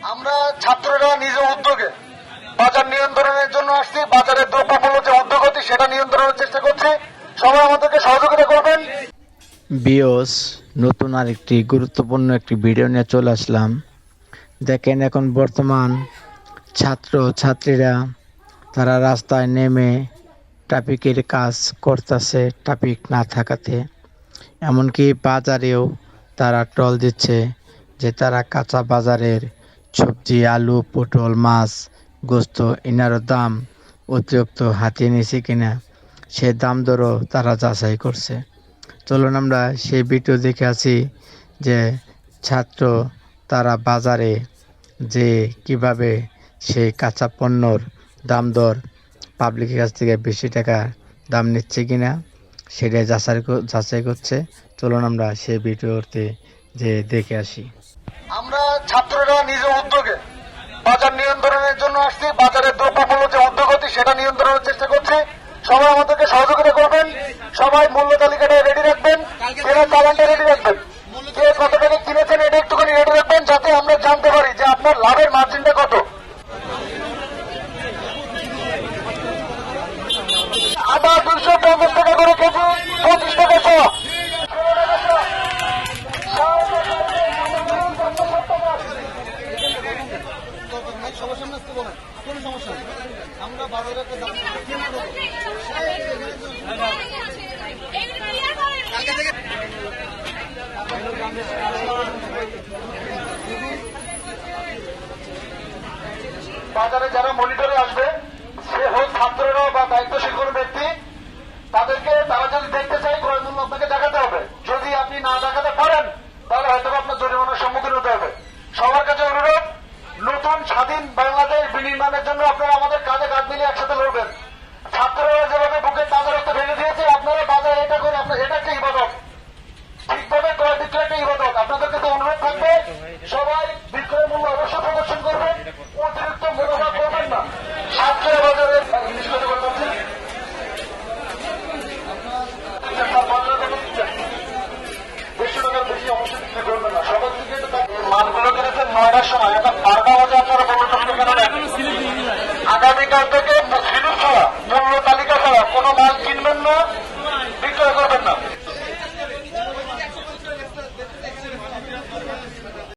আমরা ছাত্ররা নিজ উদ্যোগে বাজার নিয়ন্ত্রণের জন্য আসছি। বাজারের দ্রব্যমূল্য যে উদ্যোগতি সেটা নিয়ন্ত্রণের চেষ্টা করছি। সবাই আমাদেরকে সহযোগিতা করবেন। বিওস নতুন আরেকটি গুরুত্বপূর্ণ একটি ভিডিও নিয়ে চলে আসলাম। দেখেন এখন বর্তমান ছাত্র ছাত্রীরা তারা রাস্তায় নেমে ট্রাফিকের কাজ করতেছে ট্রাফিক না থাকাতে। এমনকি বাজারেও তারা টল দিচ্ছে যে তারা কাঁচা বাজারের সবজি আলু পটল মাছ গোস্ত এনারও দাম অতিরিক্ত হাতিয়ে নিয়েছে কিনা সে দাম দরও তারা যাচাই করছে। চলুন আমরা সেই ভিডিও দেখে আসি যে ছাত্র তারা বাজারে যে কিভাবে সেই কাঁচা পণ্যর দাম দর পাবলিকের কাছ থেকে বেশি টাকা দাম নিচ্ছে কিনা সেটা যাচাই করছে। চলুন আমরা সেই ভিডিওতে যে দেখে আসি। আমরা ছাত্ররা নিজ উদ্যোগে বাজার নিয়ন্ত্রণের জন্য আসছি। বাজারের দ্রব্যমূল্য যে উদ্যোগতি সেটা নিয়ন্ত্রণের চেষ্টা করছি। সবাই আমাদেরকে সহযোগিতা করবেন। সবাই মূল্য তালিকাটা রেডি রাখবেন, কেনার চালানটা রেডি রাখবেন, কে কত টাকা কিনেছেন এটা একটুখানি রেডি রাখবেন যাতে আমরা জানতে পারি যে আপনার লাভের মার্জিনটা কত। আদা 250 টাকা করে কেজি, 25 টাকা শ। বাজারে যারা মনিটরে আসবে সে হোক ছাত্ররা বা দায়িত্বশীল কোনো ব্যক্তি, তাদেরকে তারা যদি দেখতে চায় ক্রয় মূল্য আপনাকে দেখাতে হবে। যদি আপনি না দেখাতে পারেন তাহলে হয়তো আপনার জরিমানার সম্মুখীন হতে হবে। সবার কাছে অনুরোধ